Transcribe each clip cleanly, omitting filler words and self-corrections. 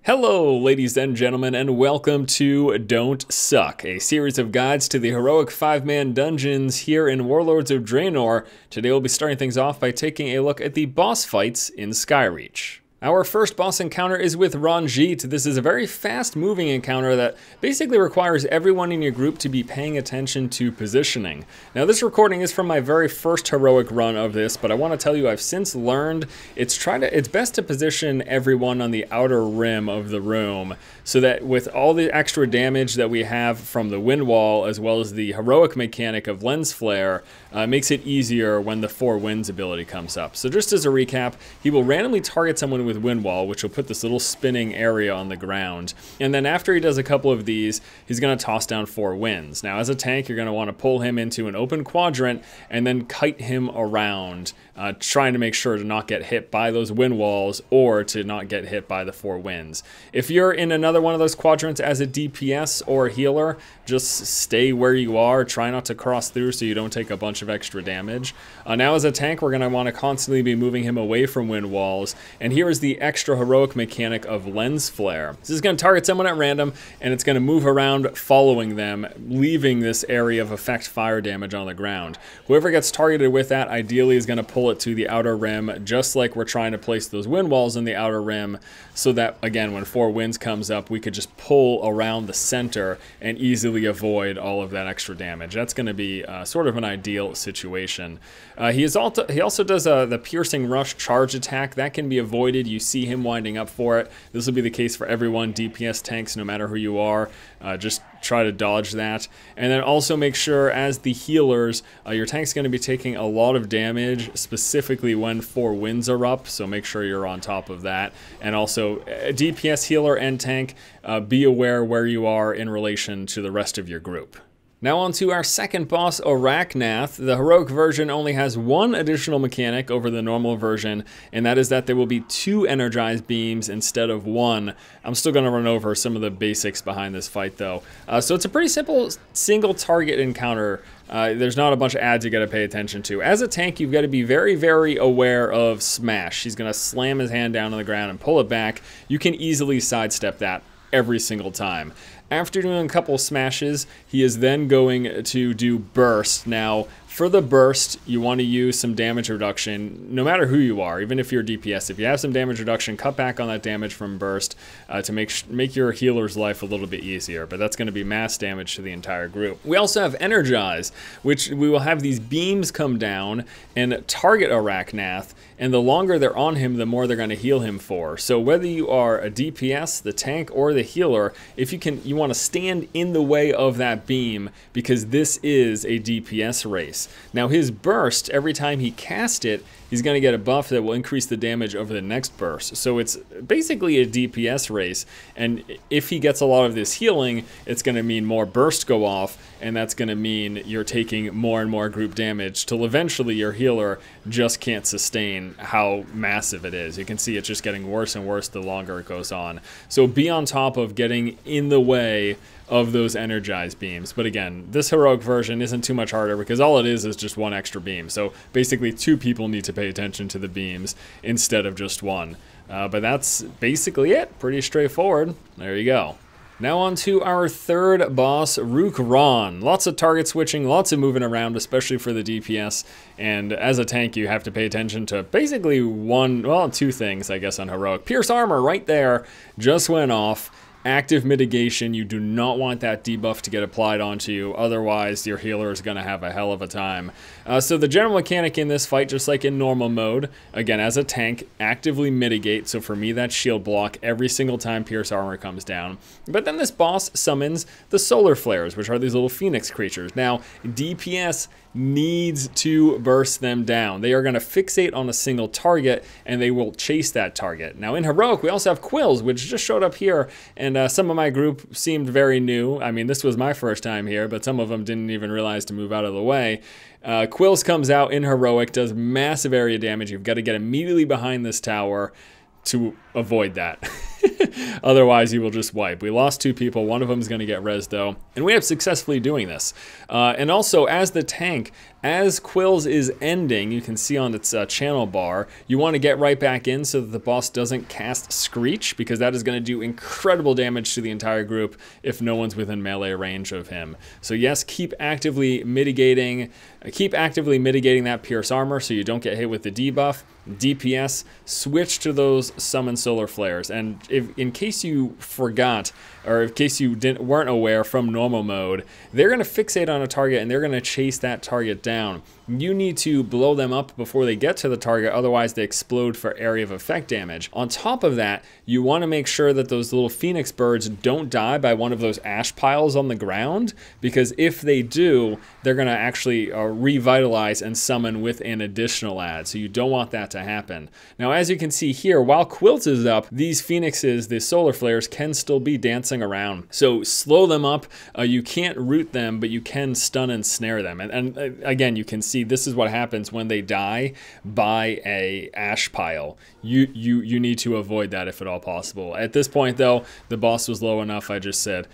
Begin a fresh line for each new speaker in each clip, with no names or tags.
Hello, ladies and gentlemen, and welcome to Don't Suck, a series of guides to the heroic 5-man dungeons here in Warlords of Draenor. Today we'll be starting things off by taking a look at the boss fights in Skyreach. Our first boss encounter is with Ranji. This is a very fast-moving encounter that basically requires everyone in your group to be paying attention to positioning. Now, this recording is from my very first heroic run of this, but I want to tell you I've since learned it's best to position everyone on the outer rim of the room so that with all the extra damage that we have from the wind wall as well as the heroic mechanic of lens flare, makes it easier when the Four Winds ability comes up. So just as a recap, he will randomly target someone with wind wall, which will put this little spinning area on the ground. And then after he does a couple of these, he's going to toss down 4 winds. Now, as a tank, you're going to want to pull him into an open quadrant and then kite him around, trying to make sure to not get hit by those wind walls or to not get hit by the 4 winds. If you're in another one of those quadrants as a DPS or a healer, just stay where you are. Try not to cross through so you don't take a bunch of extra damage. Now, as a tank, we're going to want to constantly be moving him away from wind walls. And here is the extra heroic mechanic of lens flare. This is going to target someone at random, and it's going to move around following them, leaving this area of effect fire damage on the ground. Whoever gets targeted with that ideally is going to pull it to the outer rim, just like we're trying to place those wind walls in the outer rim, so that, again, when 4 winds comes up, we could just pull around the center and easily avoid all of that extra damage. That's going to be sort of an ideal situation. He also does the piercing rush charge attack. That can be avoided. You see him winding up for it. This will be the case for everyone, DPS tanks, no matter who you are. Just try to dodge that. And then also make sure, as the healers, your tank's going to be taking a lot of damage, specifically when 4 winds are up, so make sure you're on top of that. And also, DPS, healer, and tank, be aware where you are in relation to the rest of your group. Now on to our second boss, Nath. The heroic version only has one additional mechanic over the normal version, and that is that there will be 2 energized beams instead of 1. I'm still going to run over some of the basics behind this fight though. So it's a pretty simple single target encounter. There's not a bunch of ads you got to pay attention to. As a tank, you've got to be very, very aware of smash. He's going to slam his hand down on the ground and pull it back. You can easily sidestep that every single time. After doing a couple smashes, he is then going to do burst. Now, for the burst, you want to use some damage reduction, no matter who you are, even if you're DPS. If you have some damage reduction, cut back on that damage from burst to make your healer's life a little bit easier, but that's going to be mass damage to the entire group. We also have Energize, which we will have these beams come down and target Nath, and the longer they're on him, the more they're going to heal him for. So whether you are a DPS, the tank, or the healer, if you want to stand in the way of that beam, because this is a DPS race. Now his burst, every time he casts it, he's going to get a buff that will increase the damage over the next burst. So it's basically a DPS race, and if he gets a lot of this healing, it's going to mean more bursts go off, and that's going to mean you're taking more and more group damage till eventually your healer just can't sustain how massive it is. You can see it's just getting worse and worse the longer it goes on. So be on top of getting in the way of those energized beams. But again, this heroic version isn't too much harder because all it is just 1 extra beam. So basically 2 people need to pay attention to the beams instead of just 1. But that's basically it. Pretty straightforward. There you go. Now on to our third boss, Rahn. Lots of target switching, lots of moving around, especially for the DPS. And as a tank, you have to pay attention to basically 2 things, I guess, on heroic. Pierce armor right there just went off. Active mitigation, you do not want that debuff to get applied onto you, otherwise your healer is going to have a hell of a time. So the general mechanic in this fight, just like in normal mode, again as a tank, actively mitigate, so for me that's shield block every single time Pierce Armor comes down. But then this boss summons the solar flares, which are these little phoenix creatures. Now DPS needs to burst them down. They are going to fixate on a single target and they will chase that target. Now in heroic we also have quills, which just showed up here, and some of my group seemed very new. I mean, this was my first time here, but some of them didn't even realize to move out of the way. Quills comes out in heroic, does massive area damage. You've got to get immediately behind this tower to avoid that. Otherwise, you will just wipe. We lost 2 people. One of them is going to get res, though. And we have successfully doing this. And also, as the tank, As Quills is ending, you can see on its channel bar, you want to get right back in so that the boss doesn't cast Screech, because that is going to do incredible damage to the entire group if no one's within melee range of him. So yes, keep actively mitigating that Pierce Armor so you don't get hit with the debuff. DPS, switch to those Summon Solar Flares. And in case you forgot, or in case you weren't aware from normal mode, they're going to fixate on a target and they're going to chase that target down. You need to blow them up before they get to the target, otherwise they explode for area of effect damage. On top of that, you want to make sure that those little phoenix birds don't die by one of those ash piles on the ground, because if they do, they're going to actually revitalize and summon with an additional ad, so you don't want that to happen. Now, as you can see here, while Quilt is up, these phoenixes, the solar flares, can still be dancing around. So slow them up. You can't root them, but you can stun and snare them. And again, you can see this is what happens when they die by a ash pile. You need to avoid that if at all possible. At this point, though, the boss was low enough. I just said,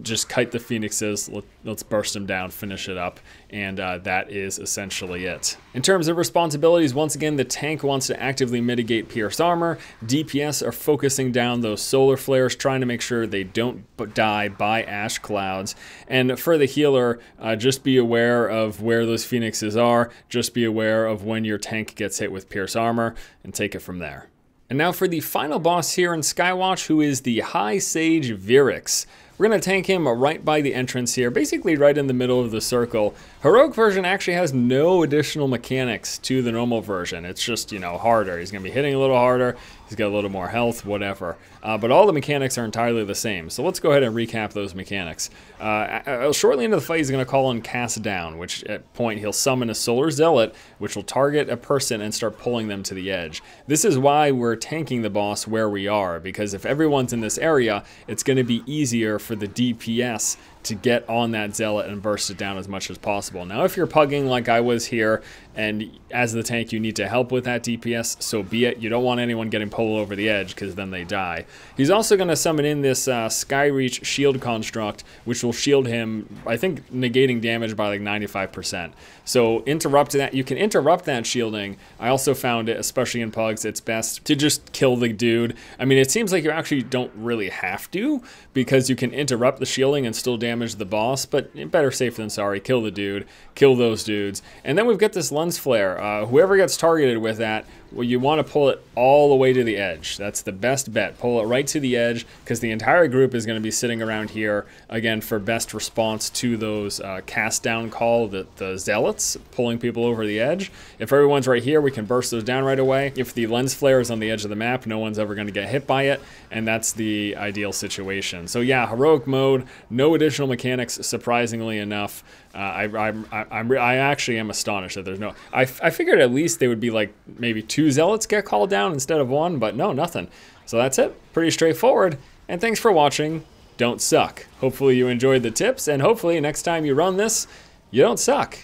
just kite the phoenixes, let's burst them down, finish it up, and that is essentially it. In terms of responsibilities, once again, the tank wants to actively mitigate Pierce Armor. DPS are focusing down those solar flares, trying to make sure they don't die by ash clouds. And for the healer, just be aware of where those phoenixes are, just be aware of when your tank gets hit with Pierce Armor, and take it from there. And now for the final boss here in Skywatch, who is the High Sage Virix. We're going to tank him right by the entrance here, basically right in the middle of the circle. Heroic version actually has no additional mechanics to the normal version. It's just, you know, harder. He's going to be hitting a little harder. He's got a little more health, whatever. But all the mechanics are entirely the same. So let's go ahead and recap those mechanics. Shortly into the fight, he's going to call on Cast Down, which at point he'll summon a Solar Zealot, which will target a person and start pulling them to the edge. This is why we're tanking the boss where we are, because if everyone's in this area, it's going to be easier for the DPS to get on that Zealot and burst it down as much as possible. Now, if you're pugging like I was here, and as the tank you need to help with that DPS, so be it. You don't want anyone getting pulled over the edge, because then they die. He's also going to summon in this Skyreach shield construct, which will shield him, I think, negating damage by like 95%. So interrupt that. You can interrupt that shielding. I also found it, especially in pugs, it's best to just kill the dude. I mean, it seems like you actually don't really have to, because you can interrupt the shielding and still damage the boss, but better safe than sorry. Kill the dude, kill those dudes. And then we've got this lens flare. Whoever gets targeted with that, well, you want to pull it all the way to the edge. That's the best bet. Pull it right to the edge, because the entire group is going to be sitting around here, again, for best response to those cast down call, the zealots, pulling people over the edge. If everyone's right here, we can burst those down right away. If the lens flare is on the edge of the map, no one's ever going to get hit by it, and that's the ideal situation. So yeah, heroic mode, no additional mechanics, surprisingly enough. I actually am astonished that there's no... I figured at least they would be like maybe 2 zealots get called down instead of 1, but no, nothing. So that's it. Pretty straightforward. And thanks for watching. Don't suck. Hopefully you enjoyed the tips, and hopefully next time you run this, you don't suck.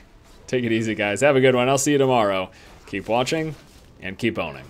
Take it easy, guys. Have a good one. I'll see you tomorrow. Keep watching and keep owning.